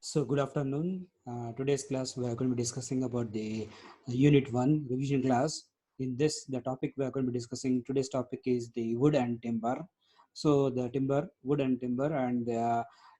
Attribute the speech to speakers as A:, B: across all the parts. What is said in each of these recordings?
A: So good afternoon. Today's class we are going to be discussing about the Unit 1 revision class. In this, the topic we are going to be discussing today's topic is the wood and timber. So the wood and timber, and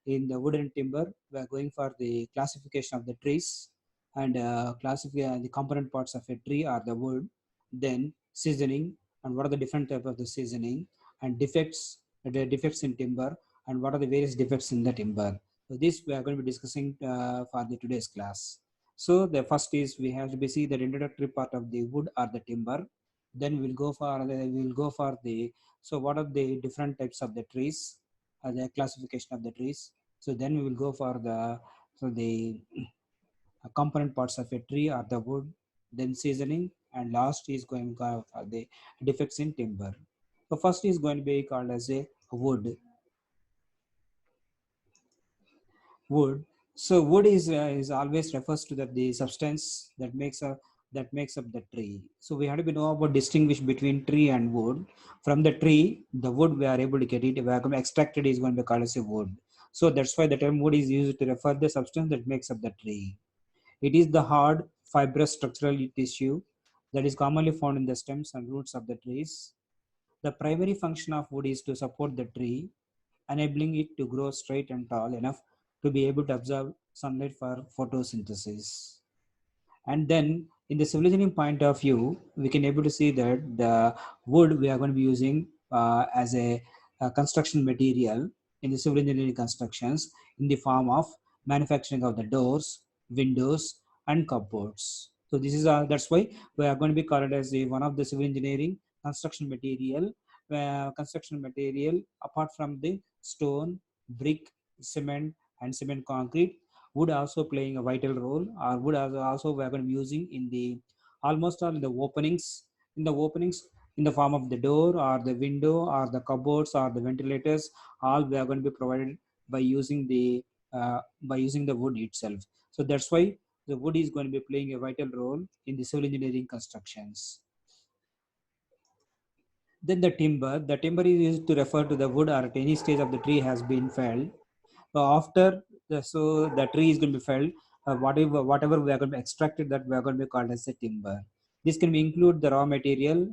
A: in the wood and timber, we are going for the classification of the trees and classify the component parts of a tree are the wood, then seasoning and what are the different type of the seasoning and the defects in timber and what are the various defects in the timber. So this we are going to be discussing for the today's class. So the first is we have to be see the introductory part of the wood or the timber. Then we'll go for the so what are the different types of the trees, the classification of the trees. So then we will go for the component parts of a tree or the wood, then seasoning, and last is going to go for the defects in timber. So first is going to be called as a wood. So wood is always refers to the substance that makes up the tree. So we have to be know about distinguish between tree and wood. From the tree, the wood we are able to get it. We are going to extract it is going to be called as a wood. So that's why the term wood is used to refer the substance that makes up the tree. It is the hard fibrous structural tissue that is commonly found in the stems and roots of the trees. The primary function of wood is to support the tree, enabling it to grow straight and tall enough to be able to absorb sunlight for photosynthesis. And then in the civil engineering point of view, we can able to see that the wood we are going to be using as a construction material in the civil engineering constructions in the form of manufacturing of the doors, windows, and cupboards. So this is that's why we are going to be called as one of the civil engineering construction material apart from the stone, brick, cement, and cement concrete. Wood also playing a vital role, or wood also we are going to be using in the almost all in the openings in the form of the door or the window or the cupboards or the ventilators. All we are going to be provided by using the wood itself. So that's why the wood is going to be playing a vital role in the civil engineering constructions. Then the timber is used to refer to the wood or at any stage of the tree has been felled. So after the tree is going to be felled, whatever we are going to be extracted, that we are going to be called as a timber. This can be include the raw material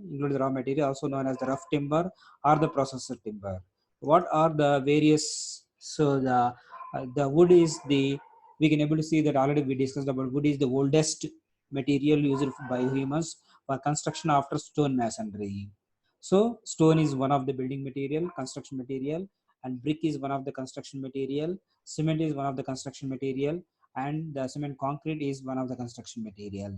A: also known as the rough timber or the processed timber. What are the various? So the wood is the we can able to see that already we discussed about wood is the oldest material used by humans for construction after stone masonry. So stone is one of the building material, construction material, and brick is one of the construction material, cement is one of the construction material, and the cement concrete is one of the construction material.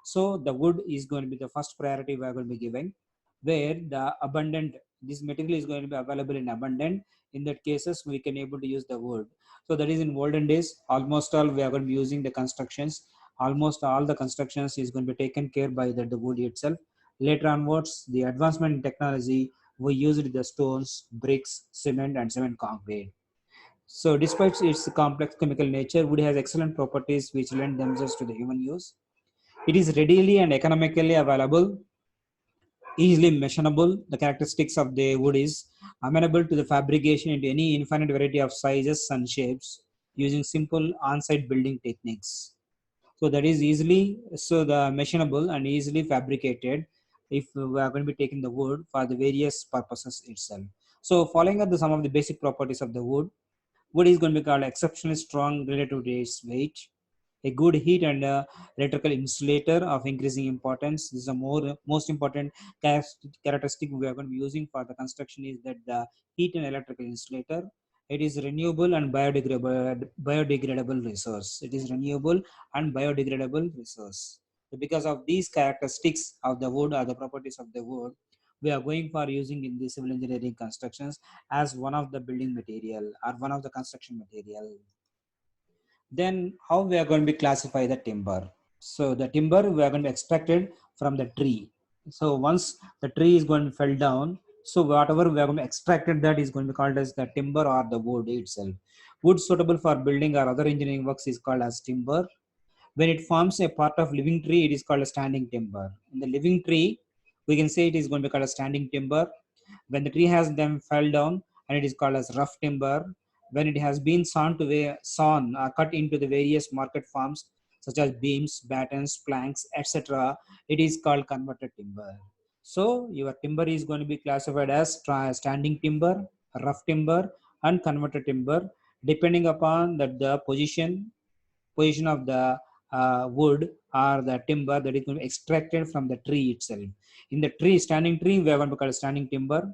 A: So the wood is going to be the first priority we are going to be giving, where the abundant this material is going to be available in abundant. In that cases we can able to use the wood. So that is in olden days almost all we are going to be using the constructions. Almost all the constructions is going to be taken care by the wood itself. Later onwards, the advancement in technology, we used the stones, bricks, cement, and cement concrete. So, despite its complex chemical nature, wood has excellent properties which lend themselves to the human use. It is readily and economically available, easily measurable. The characteristics of the wood is amenable to the fabrication into any infinite variety of sizes and shapes using simple on-site building techniques. So that is easily the machinable and easily fabricated if we are going to be taking the wood for the various purposes itself. So following up some of the basic properties of the wood is going to be called exceptionally strong relative to its weight, a good heat and electrical insulator of increasing importance. This is a most important characteristic we are going to be using for the construction is that the heat and electrical insulator. It is renewable and biodegradable resource. It is renewable and biodegradable resource. So because of these characteristics of the wood or the properties of the wood, we are going for using in the civil engineering constructions as one of the building material or one of the construction material. Then how we are going to be classify the timber? So the timber we are going to be extracted from the tree. So once the tree is going to fell down, so whatever we are going to extracted that is going to be called as the timber or the wood itself. Wood suitable for building or other engineering works is called as timber. When it forms a part of living tree, it is called a standing timber. In the living tree, we can say it is going to be called a standing timber. When the tree has them fell down, and it is called as rough timber. when it has been sawn or cut into the various market forms such as beams, battens, planks, etc., it is called converted timber. So your timber is going to be classified as standing timber, rough timber, and converted timber, depending upon that the position of the wood or the timber that is going to be extracted from the tree itself. In the tree, standing tree, we are going to call it standing timber.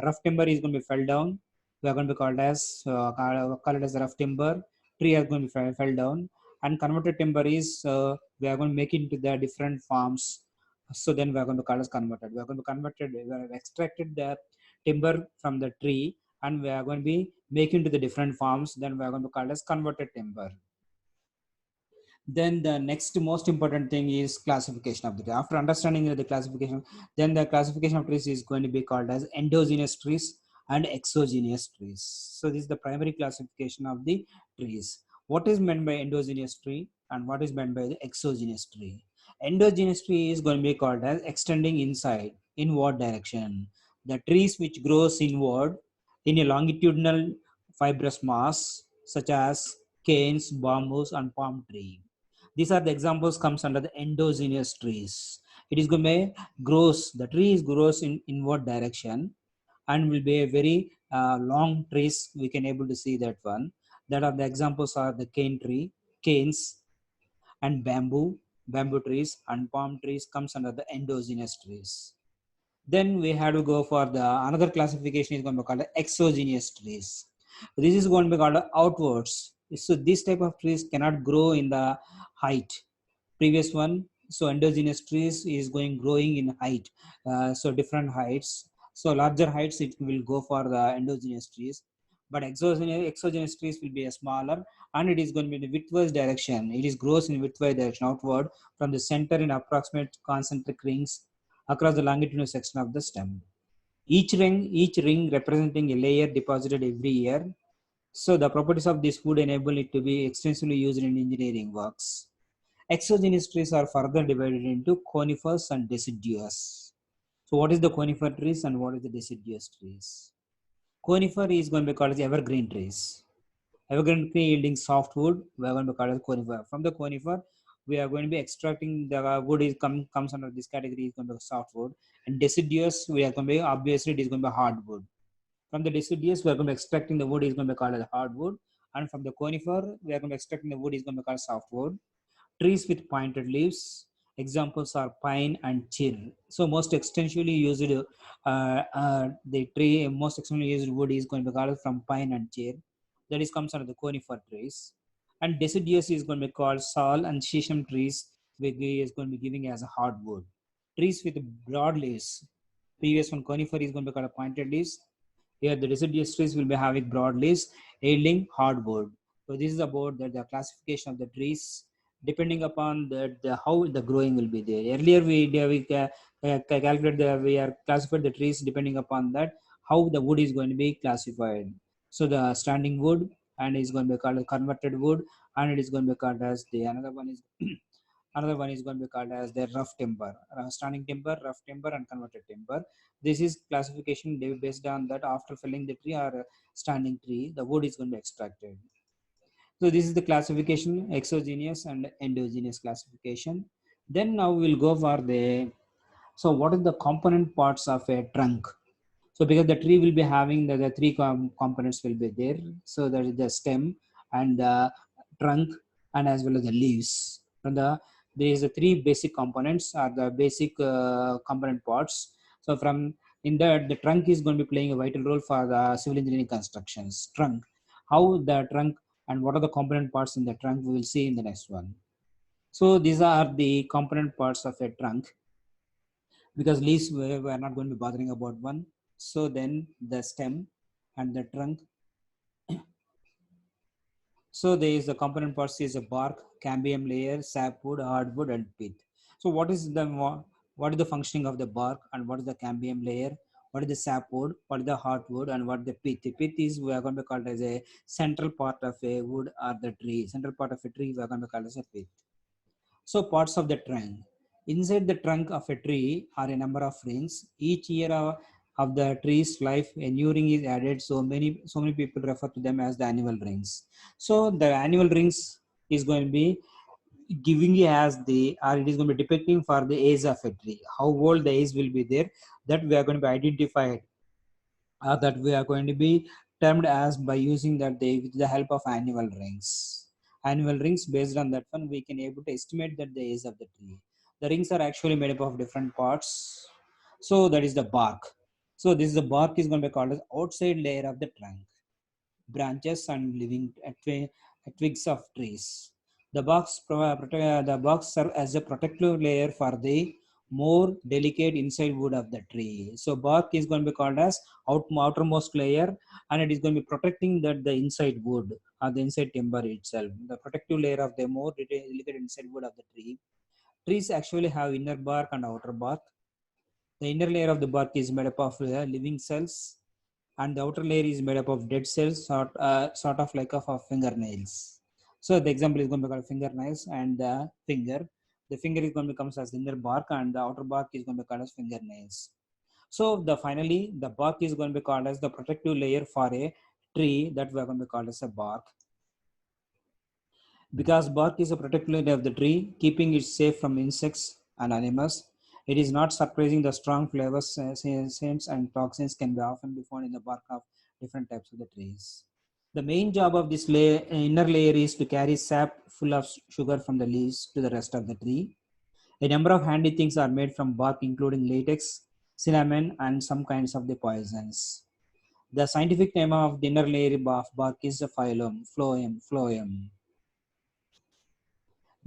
A: Rough timber is going to be fell down. We are going to be call it as rough timber. Tree is going to be fell down, and converted timber is we are going to make it into the different forms. So then we are going to call it as converted. We are going to converted. We have extracted the timber from the tree, and we are going to be making to the different forms. Then we are going to call it as converted timber. Then the next most important thing is classification of the tree. After understanding the classification, then the classification of trees is going to be called as endogenous trees and exogenous trees. So this is the primary classification of the trees. What is meant by endogenous tree and what is meant by the exogenous tree? Endogenous tree is going to be called as extending inward direction. The trees which grows inward in a longitudinal fibrous mass such as canes, bamboos, and palm tree. These are the examples comes under the endogenous trees. It is going to grows, the tree is grows in inward direction and will be a very long trees. We can able to see that one. That are the examples are the canes and bamboo trees and palm trees comes under the endogenous trees. Then we have to go for the another classification is going to be called exogenous trees. This is going to be called outwards. So this type of trees cannot grow in the height. Previous one, so endogenous trees is growing in height. So different heights. So larger heights it will go for the endogenous trees. But exogenous trees will be a smaller and it is going to be in the widthwise direction. It is grows in widthwise direction outward from the center in approximate concentric rings across the longitudinal section of the stem. Each ring representing a layer deposited every year. So the properties of this wood enable it to be extensively used in engineering works. Exogenous trees are further divided into conifers and deciduous. So what is the conifer trees and what is the deciduous trees? Conifer is going to be called as evergreen trees. Evergreen tree yielding softwood, we are going to call it conifer. From the conifer, we are going to be extracting the wood comes under this category is going to be softwood. And deciduous, we are going to be obviously it is going to be hardwood. From the deciduous, we are going to be extracting the wood is going to be called as hardwood. And from the conifer, we are going to be extracting the wood is going to be called softwood. Trees with pointed leaves. Examples are pine and chir. So most extensively used the tree most extensively used wood is going to be called from pine and chir. That is comes under the conifer trees. And deciduous is going to be called sal and shisham trees, which is going to be giving as a hardwood. Trees with broad leaves. Previous one conifer is going to be called a pointed leaves. Here the deciduous trees will be having broad leaves, yielding hardwood. So this is about the classification of the trees depending upon how the growing will be there. Earlier calculated we are classified the trees depending upon that how the wood is going to be classified. So the standing wood and is going to be called converted wood and it is going to be called as the another one is another one is going to be called as the rough timber, standing timber, rough timber, and converted timber. This is classification based on that after felling the tree or standing tree, the wood is going to be extracted. So this is the classification, exogenous and endogenous classification. Then now we'll go for the, so what are the component parts of a trunk? So because the tree will be having the three components will be there. So there is the stem and the trunk and as well as the leaves. And there is the three basic components are the basic component parts. So from in that the trunk is going to be playing a vital role for the civil engineering constructions. Trunk, how the trunk and what are the component parts in the trunk we will see in the next one. So these are the component parts of a trunk because leaves we are not going to be bothering about one. So then the stem and the trunk. So there is the component parts is a bark, cambium layer, sapwood, hardwood, and pith. So what is the functioning of the bark and what is the cambium layer? What is the sapwood? What is the hardwood and what is the pith? The pith is we are going to call it as a central part of a wood or the tree. Central part of a tree we are going to call it as a pith. So parts of the trunk. Inside the trunk of a tree are a number of rings. Each year of the tree's life enduring is added. So many people refer to them as the annual rings. So the annual rings is going to be giving you as the, or it is going to be depicting for the age of a tree, how old the age will be there, that we are going to be identified, that we are going to be termed as by using that they with the help of annual rings. Annual rings, based on that one, we can able to estimate that the age of the tree. The rings are actually made up of different parts. So that is the bark. So this is the bark is going to be called as outside layer of the trunk, branches and living twigs of trees. The box serve as a protective layer for the more delicate inside wood of the tree. So bark is going to be called as outermost layer, and it is going to be protecting that the inside wood or the inside timber itself. The protective layer of the more delicate inside wood of the tree. Trees actually have inner bark and outer bark. The inner layer of the bark is made up of living cells, and the outer layer is made up of dead cells, sort of like of fingernails. So the example is going to be called fingernails and the finger. The finger is going to become as the inner bark, and the outer bark is going to be called as fingernails. So finally the bark is going to be called as the protective layer for a tree, that we are going to be called as a bark. Because bark is a protective layer of the tree, keeping it safe from insects and animals. It is not surprising the strong flavors, scents, and toxins can be often be found in the bark of different types of the trees. The main job of this inner layer is to carry sap full of sugar from the leaves to the rest of the tree. A number of handy things are made from bark, including latex, cinnamon, and some kinds of the poisons. The scientific name of the inner layer of bark is the phloem.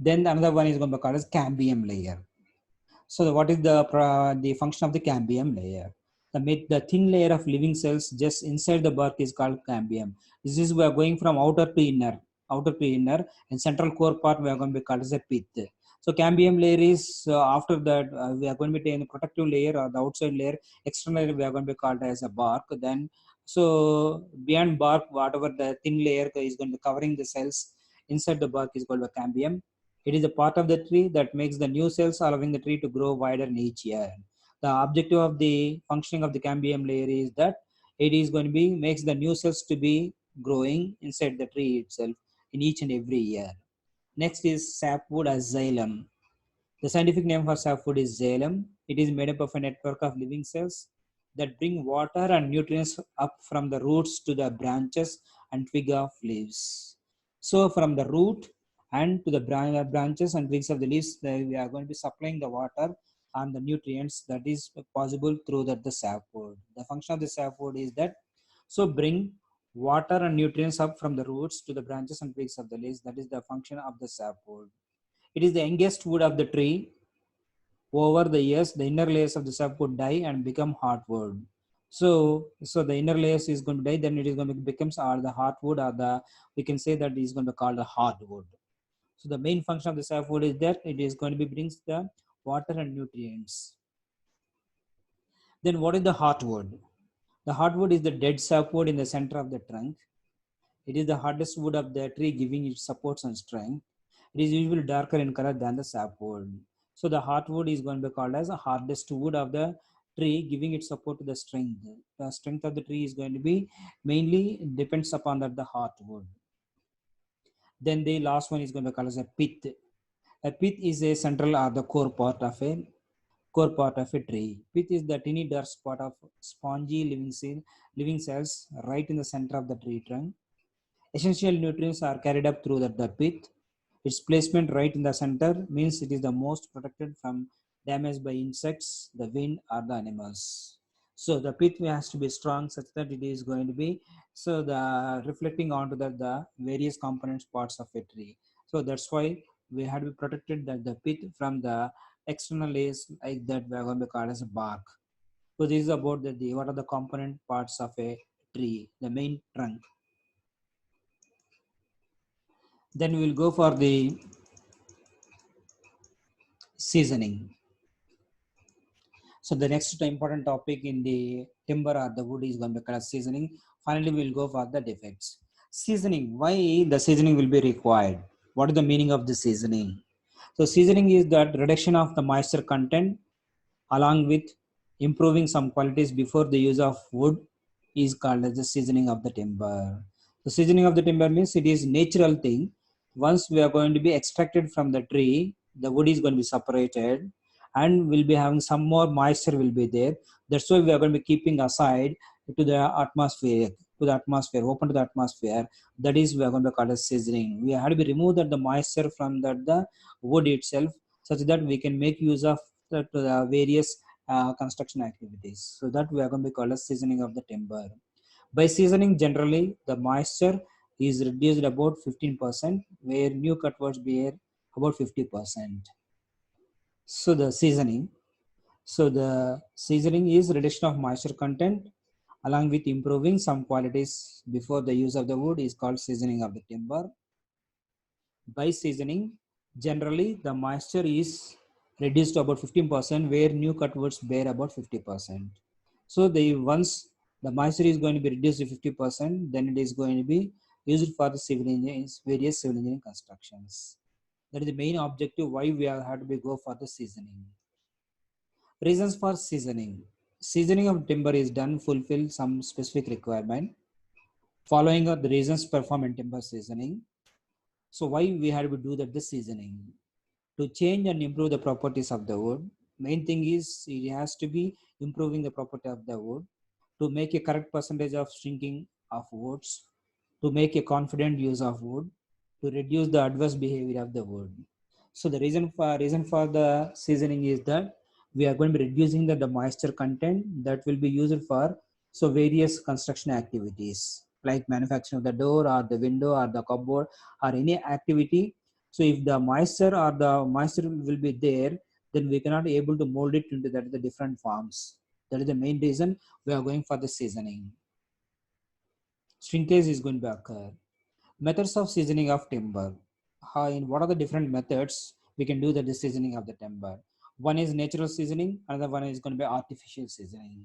A: Then another one is going to be called as cambium layer. So what is the function of the cambium layer? The thin layer of living cells just inside the bark is called cambium. This is we are going from outer to inner, and central core part we are going to be called as a pith. So cambium layer is after that we are going to be taking the protective layer or the outside layer. External layer we are going to be called as a bark. Then so beyond bark, whatever the thin layer is going to be covering the cells inside the bark is called a cambium. It is a part of the tree that makes the new cells, allowing the tree to grow wider in each year. The objective of the functioning of the cambium layer is that it is going to be makes the new cells to be growing inside the tree itself in each and every year. Next is sapwood as xylem. The scientific name for sapwood is xylem. It is made up of a network of living cells that bring water and nutrients up from the roots to the branches and twig of leaves. So from the root and to the branches and twigs of the leaves, we are going to be supplying the water and the nutrients that is possible through the sapwood. The function of the sapwood is that so bring water and nutrients up from the roots to the branches and twigs of the leaves. That is the function of the sapwood. It is the youngest wood of the tree. Over the years, the inner layers of the sapwood die and become hardwood. So the inner layers is going to die, then it is going to becomes or the hardwood, or the we can say that it is going to be called a hardwood. So the main function of the sapwood is that it is going to be brings the water and nutrients. Then what is the heartwood? The heartwood is the dead sapwood in the center of the trunk. It is the hardest wood of the tree, giving it supports and strength. It is usually darker in color than the sapwood. So the heartwood is going to be called as the hardest wood of the tree, giving it support to the strength. The strength of the tree is going to be mainly depends upon that the heartwood. Then the last one is going to be called as a pith. A pith is a central or the core part of a tree. Pith is the tiny dark spot of spongy living cells right in the center of the tree trunk. Essential nutrients are carried up through the pith. Its placement right in the center means it is the most protected from damage by insects, the wind, or the animals. So the pith has to be strong such that it is going to be so the reflecting onto the various components parts of a tree. So that's why we had to be protected that the pith from the external layers like that we are going to call as a bark. So this is about the what are the component parts of a tree, the main trunk. Then we will go for the seasoning. So the next important topic in the timber or the wood is going to be called seasoning. Finally, we will go for the defects. Seasoning. Why the seasoning will be required? What is the meaning of the seasoning? So seasoning is the reduction of the moisture content along with improving some qualities before the use of wood is called as the seasoning of the timber. The seasoning of the timber means it is natural thing. Once we are going to be extracted from the tree, the wood is going to be separated and will be having some more moisture will be there. That's why we are going to be keeping aside to the atmosphere, open to the atmosphere. That is we are going to call as seasoning. We have to be remove that the moisture from the wood itself, such that we can make use of the various construction activities. So that we are going to be called as seasoning of the timber. By seasoning, generally the moisture is reduced about 15%, where new cut words bear about 50%. So the seasoning. So the seasoning is reduction of moisture content along with improving some qualities before the use of the wood is called seasoning of the timber. By seasoning, generally the moisture is reduced to about 15%, where new cut woods bear about 50%. So the once the moisture is going to be reduced to 50%, then it is going to be used for the civil engineering, various civil engineering constructions. That is the main objective why we have to be go for the seasoning. Reasons for seasoning. Seasoning of timber is done fulfill some specific requirement. Following are the reasons perform in timber seasoning. So why we had to do that the seasoning? To change and improve the properties of the wood. Main thing is it has to be improving the property of the wood, to make a correct percentage of shrinking of woods, to make a confident use of wood, to reduce the adverse behavior of the wood. So the reason for the seasoning is that we are going to be reducing the moisture content that will be used for so various construction activities like manufacturing of the door or the window or the cupboard or any activity. So if the moisture will be there, then we cannot able to mold it into the different forms. That is the main reason we are going for the seasoning. Shrinkage is going to occur. Methods of seasoning of timber. What are the different methods we can do the seasoning of the timber? One is natural seasoning, another one is going to be artificial seasoning.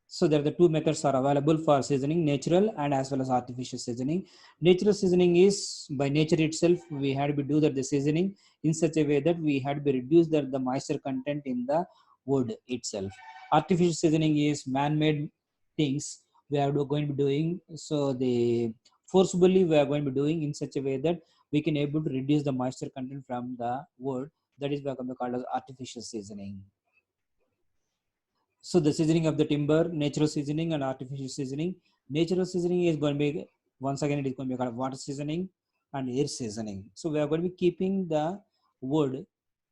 A: So there are the two methods are available for seasoning, natural and as well as artificial seasoning. Natural seasoning is by nature itself, we had to do that the seasoning in such a way that we had to reduce the moisture content in the wood itself. Artificial seasoning is man-made things we are going to be doing. So the forcibly we are going to be doing in such a way that we can able to reduce the moisture content from the wood. That is what we call as artificial seasoning. So the seasoning of the timber, natural seasoning and artificial seasoning. Natural seasoning is going to be, once again, it is going to be called water seasoning and air seasoning. So we are going to be keeping the wood.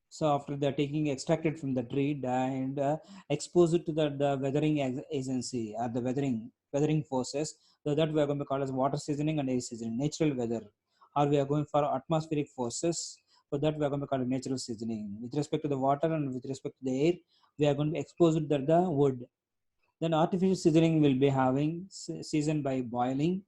A: So after the taking extracted from the tree and expose it to the weathering agency or the weathering forces. So that we are going to call as water seasoning and air seasoning, natural weather. Or we are going for atmospheric forces. For that we are going to call it natural seasoning. With respect to the water and with respect to the air, we are going to expose it to the wood. Then artificial seasoning will be having seasoned by boiling,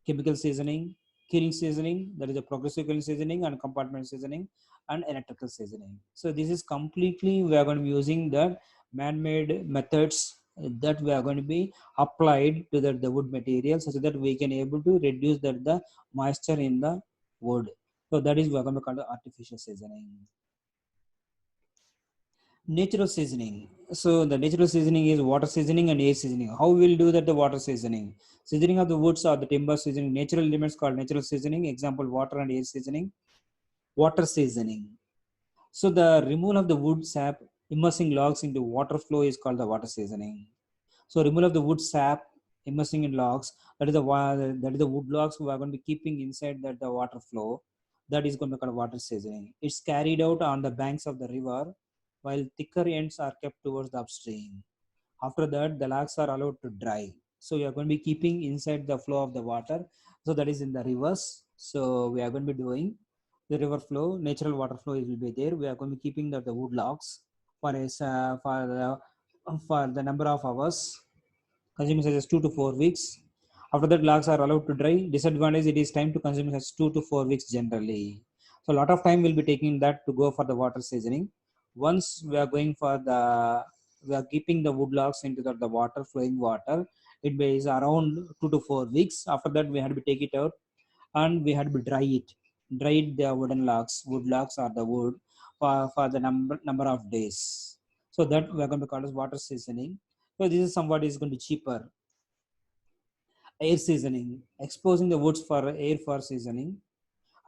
A: chemical seasoning, kiln seasoning, that is a progressive kiln seasoning and compartment seasoning and electrical seasoning. So this is completely we are going to be using the man-made methods that we are going to be applied to the wood material such that we can able to reduce the moisture in the wood. So that is we are going to call the artificial seasoning. Natural seasoning. So the natural seasoning is water seasoning and air seasoning. How we will do that the water seasoning? Seasoning of the woods or the timber seasoning. Natural elements called natural seasoning. Example, water and air seasoning. Water seasoning. So the removal of the wood sap, immersing logs into water flow is called the water seasoning. So removal of the wood sap, immersing in logs, that is the wood logs we are going to be keeping inside the water flow. That is going to be called water seasoning. It's carried out on the banks of the river, while thicker ends are kept towards the upstream. After that, the logs are allowed to dry. So we are going to be keeping inside the flow of the water. So that is in the rivers. So we are going to be doing the river flow, natural water flow will be there. We are going to be keeping the wood logs for the number of hours, consuming such as 2 to 4 weeks. After that, logs are allowed to dry. Disadvantage, it is time to consume such 2 to 4 weeks generally. So a lot of time will be taking that to go for the water seasoning. Once we are going for we are keeping the wood logs into the water, flowing water. It is around 2 to 4 weeks. After that, we had to take it out and we had to dry it. Dry the wood logs or the wood for the number of days. So that we are going to call as water seasoning. So this is somewhat is going to be cheaper. Air seasoning, exposing the woods for air for seasoning.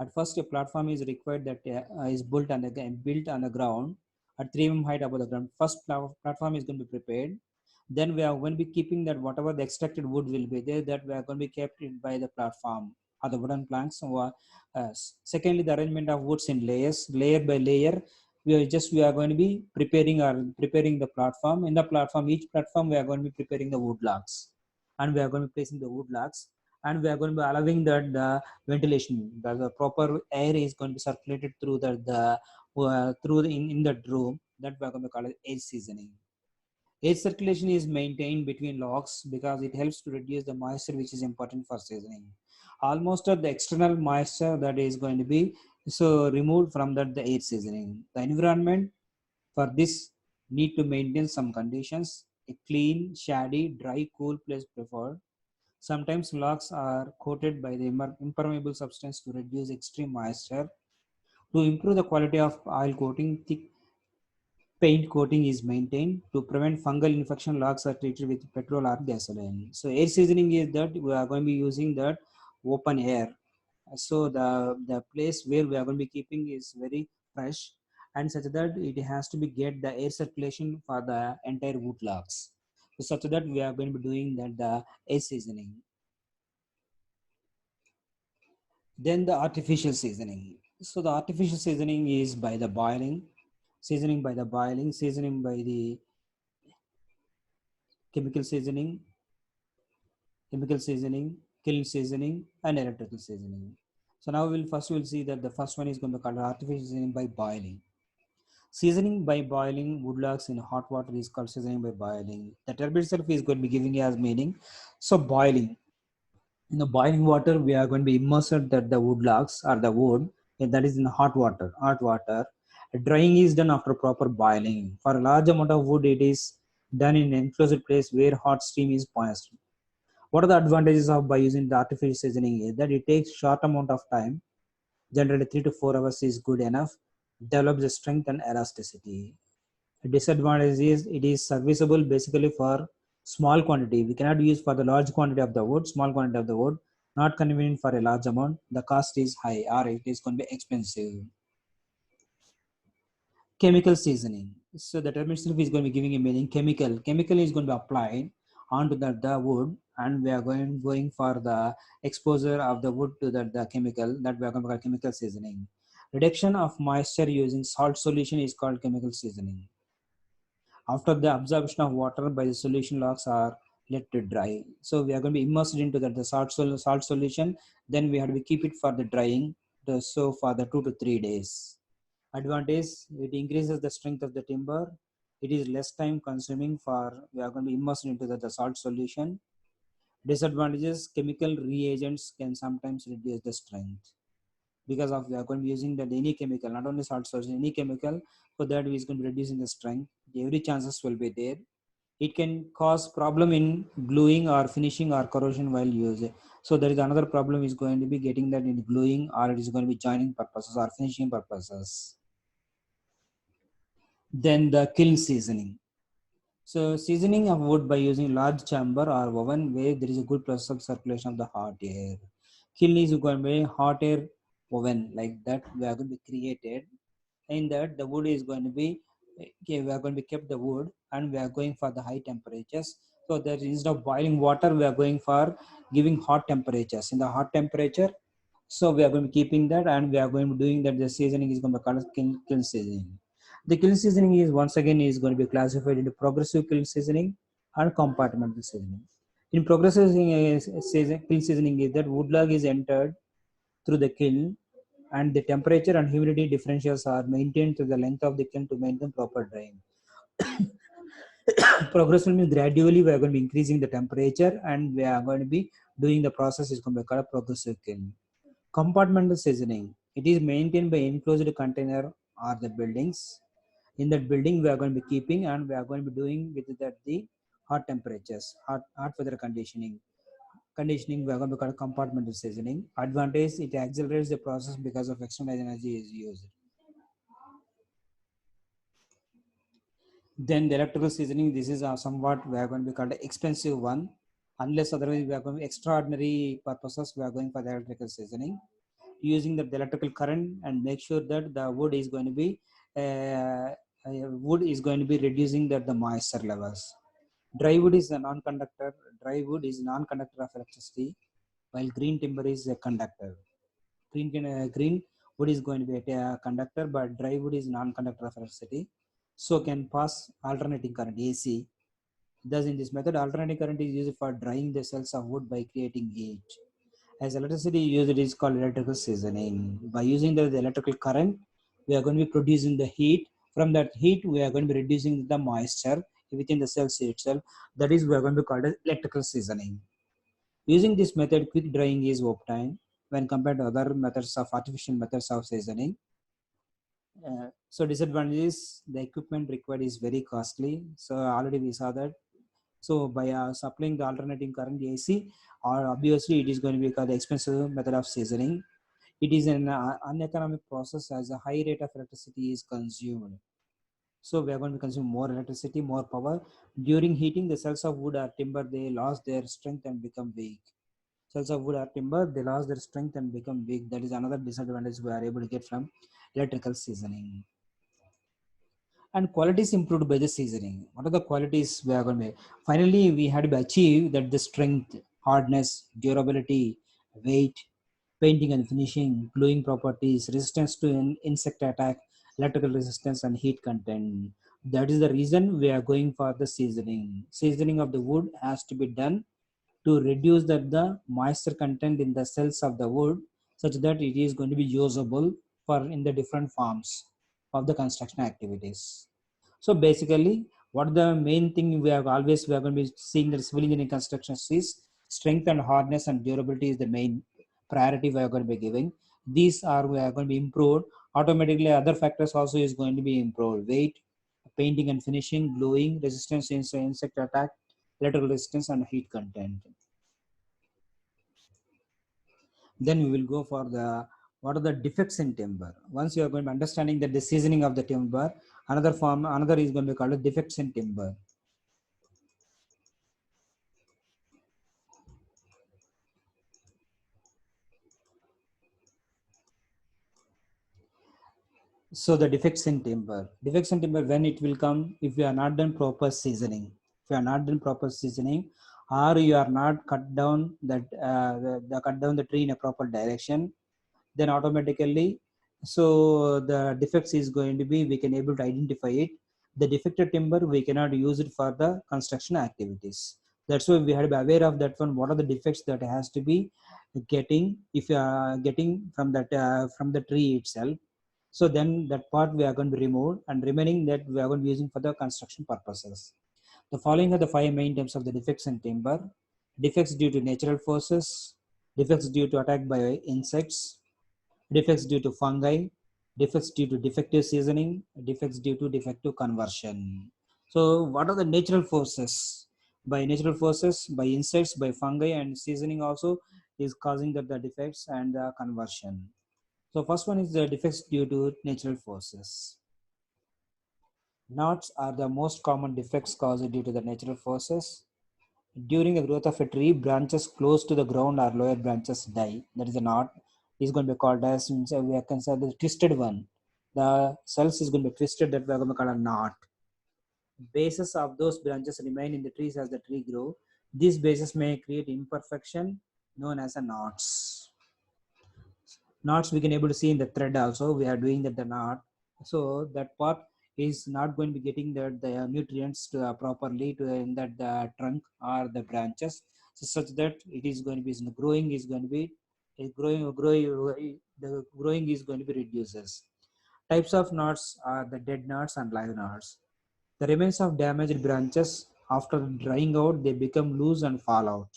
A: At first, a platform is required that is built on the ground at 3 mm height above the ground. First platform is going to be prepared. Then we are going to be keeping that whatever the extracted wood will be there, that we are going to be kept by the platform or the wooden planks. Secondly, the arrangement of woods in layers, layer by layer. We are going to be preparing the platform. In the platform, each platform we are going to be preparing the wood logs, and we are going to be placing the wood logs, and we are going to be allowing that the ventilation, the proper air is going to be circulated through in that room, that we are going to call it air seasoning. Air circulation is maintained between logs because it helps to reduce the moisture, which is important for seasoning. Almost the external moisture that is going to be so removed from that the air seasoning. The environment for this need to maintain some conditions. A clean, shady, dry, cool place preferred. Sometimes logs are coated by the impermeable substance to reduce extreme moisture. To improve the quality of oil coating, thick paint coating is maintained. To prevent fungal infection, logs are treated with petrol or gasoline. So air seasoning is that we are going to be using that open air. So the place where we are going to be keeping is very fresh, and such that it has to be get the air circulation for the entire wood logs. So such that we are going to be doing that the air seasoning. Then the artificial seasoning. So the artificial seasoning is by the boiling, seasoning by the chemical seasoning, chemical seasoning, kiln seasoning, and electrical seasoning. So now we'll see that the first one is going to be called artificial seasoning by boiling. Seasoning by boiling woodlogs in hot water is called seasoning by boiling. The term itself is going to be giving as meaning. So boiling. In the boiling water, we are going to be immersed that the wood logs or the wood that is in hot water. Hot water. Drying is done after proper boiling. For a large amount of wood, it is done in an enclosed place where hot steam is passed. What are the advantages of by using the artificial seasoning is that it takes short amount of time. Generally 3 to 4 hours is good enough. Develops the strength and elasticity. A disadvantage is it is serviceable basically for small quantity. We cannot use for the large quantity of the wood, small quantity of the wood, not convenient for a large amount. The cost is high or it is going to be expensive. Chemical seasoning. So the term itself is going to be giving a meaning. Chemical is going to be applied onto the wood, and we are going for the exposure of the wood to the chemical, that we are going to call chemical seasoning. Reduction of moisture using salt solution is called chemical seasoning. After the absorption of water by the solution, logs are let to dry. So we are going to be immersed into the salt solution. Then we have to keep it for the drying. So for the 2 to 3 days. Advantage: it increases the strength of the timber. It is less time consuming for we are going to be immersed into the salt solution. Disadvantages: chemical reagents can sometimes reduce the strength because of we are going to be using that any chemical, not only salt solution, any chemical, for that is going to be reducing the strength. Every chances will be there. It can cause problem in gluing or finishing or corrosion while using. So there is another problem is going to be getting that in gluing, or it is going to be joining purposes or finishing purposes. Then the kiln seasoning. So seasoning of wood by using large chamber or oven where there is a good process of circulation of the hot air. Kiln is going to be hot air oven like that we are going to be created. In that the wood is going to be okay, we are going to be kept the wood, and we are going for the high temperatures. So that instead of boiling water, we are going for giving hot temperatures. In the hot temperature, so we are going to be keeping that, and we are going to be doing that. The seasoning is going to be called kiln seasoning. The kiln seasoning is once again is going to be classified into progressive kiln seasoning and compartmental seasoning. In progressive kiln seasoning is that wood log is entered through the kiln, and the temperature and humidity differentials are maintained through the length of the kiln to maintain proper drying. Progressive means gradually we are going to be increasing the temperature, and we are going to be doing the process is going to be called a progressive kiln. Compartmental seasoning. It is maintained by enclosed container or the buildings. In that building we are going to be keeping, and we are going to be doing with that the hot temperatures, hot weather conditioning we are going to call compartmental seasoning. Advantage: it accelerates the process because of external energy is used. Then the electrical seasoning, this is somewhat we are going to be called expensive one. Unless otherwise we are going extraordinary purposes, we are going for the electrical seasoning. Using the electrical current and make sure that the wood is going to be reducing the moisture levels. Dry wood is a non-conductor. Dry wood is non-conductor of electricity, while green timber is a conductor. Green wood is going to be a conductor, but dry wood is non-conductor of electricity, so can pass alternating current AC. Thus, in this method, alternating current is used for drying the cells of wood by creating heat. As electricity used, it is called electrical seasoning. By using the electrical current, we are going to be producing the heat. From that heat, we are going to be reducing the moisture within the cells itself. That is, we are going to be called as electrical seasoning. Using this method, quick drying is obtained when compared to other methods of artificial methods of seasoning. So disadvantage is the equipment required is very costly. So already we saw that. So by supplying the alternating current AC, or obviously it is going to be called the expensive method of seasoning. It is an uneconomic process as a high rate of electricity is consumed. So we are going to consume more electricity, more power. During heating, the cells of wood or timber, they lost their strength and become weak. Cells of wood or timber, they lost their strength and become weak. That is another disadvantage we are able to get from electrical seasoning. And qualities improved by the seasoning. What are the qualities we are going to make? Finally, we had to achieve that the strength, hardness, durability, weight, painting and finishing, gluing properties, resistance to insect attack, electrical resistance, and heat content. That is the reason we are going for the seasoning. Seasoning of the wood has to be done to reduce the moisture content in the cells of the wood, such that it is going to be usable for in the different forms of the construction activities. So basically, what the main thing we are going to be seeing that civil engineering construction is strength and hardness and durability is the main priority we are going to be giving. These are we are going to be improved automatically. Other factors also is going to be improved: weight, painting and finishing, gluing, resistance to insect attack, electrical resistance, and heat content. Then we will go for the what are the defects in timber. Once you are going to understanding that the seasoning of the timber, another is going to be called defects in timber. So the defects in timber, when it will come, if you are not done proper seasoning, if you are not done proper seasoning, or you are not cut down that cut down the tree in a proper direction, then automatically, so the defects is going to be, we can able to identify it. The defected timber, we cannot use it for the construction activities. That's why we had to be aware of that one. What are the defects that has to be getting, if you are getting from that from the tree itself. So then that part we are going to remove, and remaining that we are going to be using for the construction purposes. The following are the five main types of the defects in timber: defects due to natural forces, defects due to attack by insects, defects due to fungi, defects due to defective seasoning, defects due to defective conversion. So, what are the natural forces? By natural forces, by insects, by fungi, and seasoning also is causing the defects and the conversion. So, first one is the defects due to natural forces. Knots are the most common defects caused due to the natural forces. During the growth of a tree, branches close to the ground or lower branches die. That is a knot. Is going to be called as, we are considered the twisted one. The cells is going to be twisted. That we are going to call a knot. Bases of those branches remain in the trees as the tree grow. These bases may create imperfection known as a knots. Knots we can able to see in the thread also. We are doing that the knot. So that part is not going to be getting the nutrients to, properly to in that the trunk or the branches, so such that it is going to be growing is going to be the growing is going to be reduces. Types of knots are the dead knots and live knots. The remains of damaged branches, after drying out, they become loose and fall out.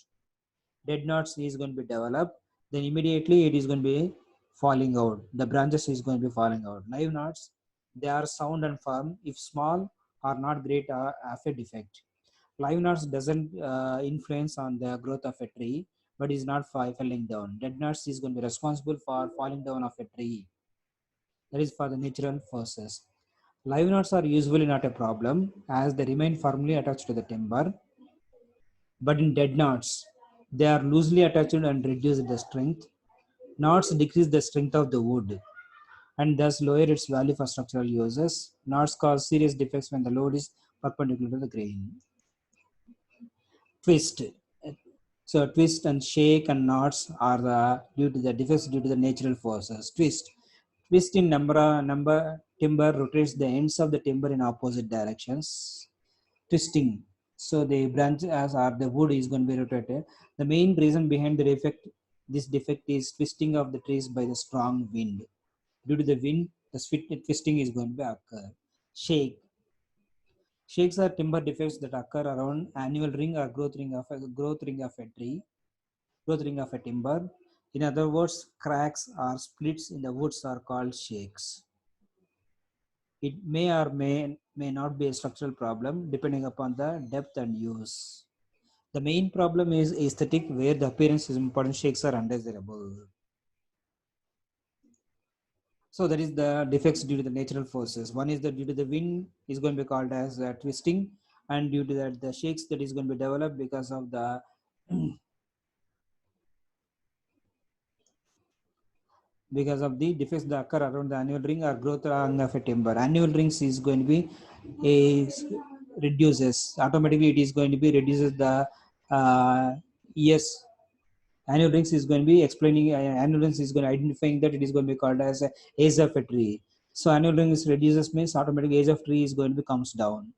A: Dead knots is going to be developed, then immediately it is going to be falling out. The branches is going to be falling out. Live knots, they are sound and firm. If small, are not great of a defect. Live knots doesn't influence on the growth of a tree, but is not falling down. Dead knots is going to be responsible for falling down of a tree. That is for the natural forces. Live knots are usually not a problem as they remain firmly attached to the timber, but in dead knots they are loosely attached and reduce the strength. Knots decrease the strength of the wood and thus lower its value for structural uses. Knots cause serious defects when the load is perpendicular to the grain. Twist. So twist and shake and knots are due to the defects due to the natural forces. Twist in number timber rotates the ends of the timber in opposite directions. Twisting. So the branches or the wood is going to be rotated. The main reason behind the defect, this defect is twisting of the trees by the strong wind. Due to the wind, the twisting is going to occur. Shake. Shakes are timber defects that occur around annual ring or growth ring of a tree, growth ring of a timber. In other words, cracks or splits in the woods are called shakes. It may not be a structural problem depending upon the depth and use. The main problem is aesthetic, where the appearance is important. Shakes are undesirable. So that is the defects due to the natural forces. One is that due to the wind is going to be called as twisting, and due to that the shakes that is going to be developed because of the because of the defects that occur around the annual ring or growth ring of a timber. Annual rings is going to be a reduces automatically. It is going to be reduces the years. Annual rings is going to be explaining. Annual rings is going to identifying that it is going to be called as a age of a tree. So annual rings reduces means automatically age of tree is going to be comes down.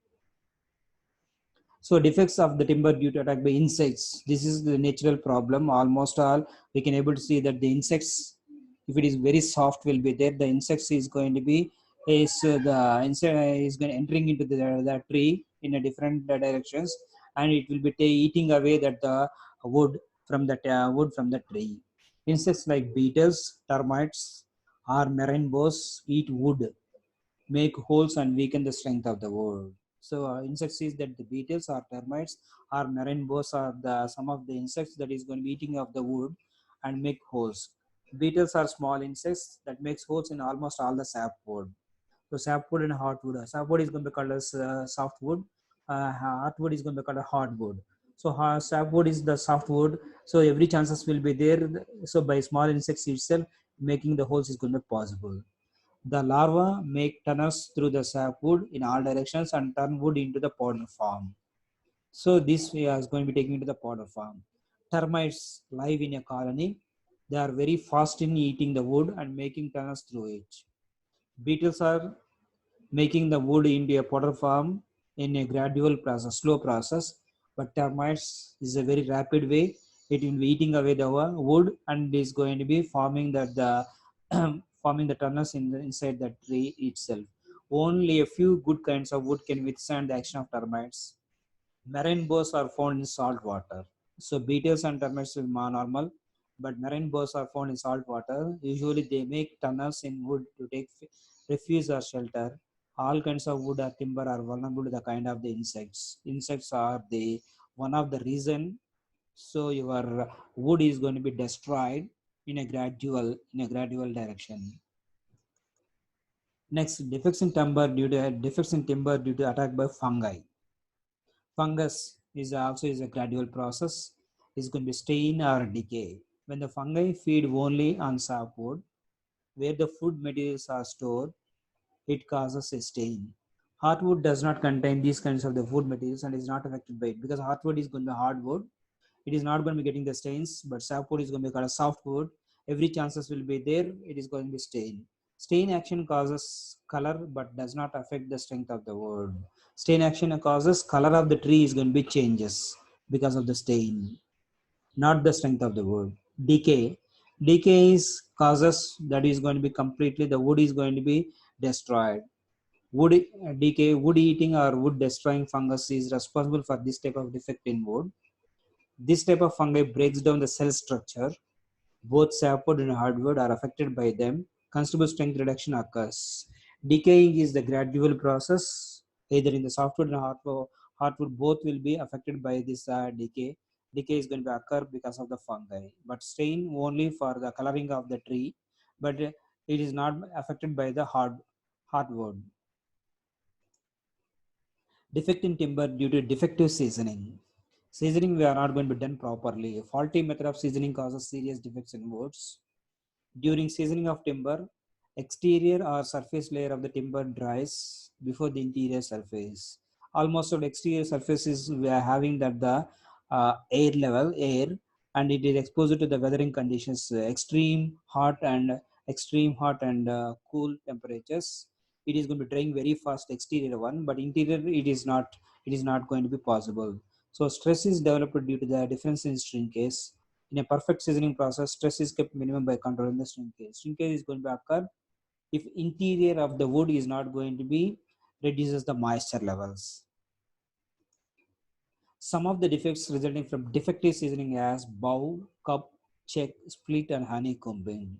A: So defects of the timber due to attack by insects. This is the natural problem. Almost all we can able to see that the insects, if it is very soft, will be there. The insects is going to be the insect is going to entering into the tree in a different directions, and it will be eating away that the wood from the tree. Insects like beetles, termites, or marine boas eat wood, make holes and weaken the strength of the wood. So insects is that the beetles or termites or marine boas are the some of the insects that is going to be eating of the wood and make holes. Beetles are small insects that makes holes in almost all the sapwood. So sapwood and hardwood. Sapwood is going to be called as softwood. Hardwood is going to be called a hardwood. So sapwood is the softwood. So every chances will be there. So by small insects itself, making the holes is going to be possible. The larvae make tunnels through the sapwood in all directions and turn wood into the powder form. So this is going to be taken into the powder form. Termites live in a colony. They are very fast in eating the wood and making tunnels through it. Beetles are making the wood into a powder form in a gradual process, slow process. But termites is a very rapid way. It will be eating away the wood and is going to be forming the forming the tunnels inside the tree itself. Only a few good kinds of wood can withstand the action of termites. Marine boas are found in salt water. So beetles and termites are more normal, but marine boas are found in salt water. Usually they make tunnels in wood to take refuge or shelter. All kinds of wood or timber are vulnerable to the kind of the insects. Insects are the one of the reason. So your wood is going to be destroyed in a gradual direction. Next, defects in timber due to attack by fungi. Fungus is also is a gradual process. It's going to be stain or decay. When the fungi feed only on softwood, where the food materials are stored, it causes a stain. Hardwood does not contain these kinds of the food materials and is not affected by it because hardwood is going to be hardwood. It is not going to be getting the stains, but softwood is going to be called a softwood. Every chances will be there. It is going to be stain. Stain action causes color but does not affect the strength of the wood. Stain action causes color of the tree is going to be changes because of the stain, not the strength of the wood. Decay. Decay is causes that is going to be completely the wood is going to be destroyed. Wood decay, wood eating or wood destroying fungus is responsible for this type of defect in wood. This type of fungi breaks down the cell structure. Both softwood and hardwood are affected by them. Considerable strength reduction occurs. Decaying is the gradual process. Either in the softwood and hardwood both will be affected by this decay. Decay is going to occur because of the fungi, but stain only for the coloring of the tree. But it is not affected by the hardwood. Defect in timber due to defective seasoning. Seasoning we are not going to be done properly. A faulty method of seasoning causes serious defects in woods. During seasoning of timber, exterior or surface layer of the timber dries before the interior surface. Almost all exterior surfaces we are having that the air, and it is exposed to the weathering conditions, extreme hot and cool temperatures. It is going to be drying very fast exterior one, but interior it is not going to be possible. So stress is developed due to the difference in shrinkage. In a perfect seasoning process, stress is kept minimum by controlling the shrinkage. Shrinkage is going to occur if interior of the wood is not going to be reduces the moisture levels. Some of the defects resulting from defective seasoning as bow, cup, check, split, and honeycombing.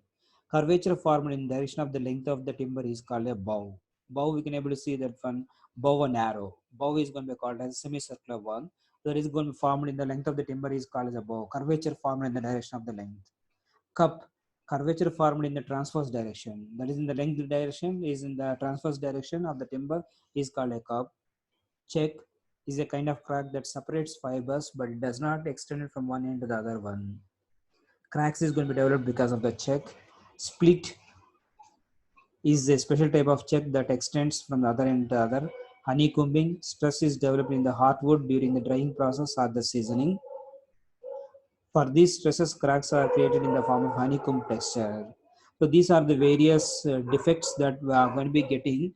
A: Curvature formed in direction of the length of the timber is called a bow. Bow, we can able to see that one bow and arrow. Bow is going to be called as a semicircular one. That is going to be formed in the length of the timber is called as a bow. Curvature formed in the direction of the length. Cup, curvature formed in the transverse direction. That is in the length direction is in the transverse direction of the timber is called a cup. Check is a kind of crack that separates fibers but it does not extend it from one end to the other one. Cracks is going to be developed because of the check. Split is a special type of check that extends from the other end to the other. Honeycombing, stress is developed in the hardwood during the drying process or the seasoning. For these stresses, cracks are created in the form of honeycomb texture. So these are the various defects that we are going to be getting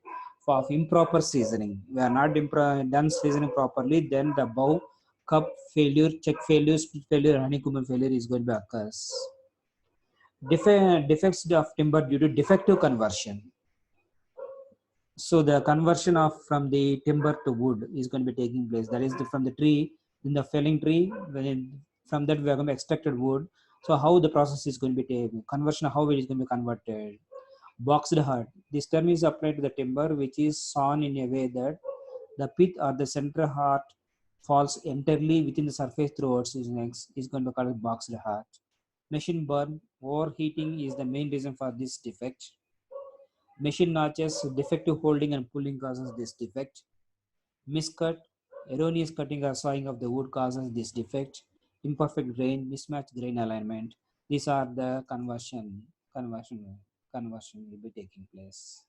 A: of improper seasoning. We are not done seasoning properly, then the bow, cup failure, check failure, split failure, honeycomb failure is going to occur. Defects of timber due to defective conversion. So the conversion of from the timber to wood is going to be taking place. That is from the tree, in the felling tree, from that we are going to extracted wood. So how the process is going to be taken, conversion, how it is going to be converted. Boxed heart, this term is applied to the timber which is sawn in a way that the pith or the center heart falls entirely within the surface throughout its next is going to be called boxed heart. Machine burn, overheating is the main reason for this defect. Machine notches, defective holding and pulling causes this defect. Miscut, erroneous cutting or sawing of the wood causes this defect. Imperfect grain, mismatched grain alignment. These are the conversion will be taking place.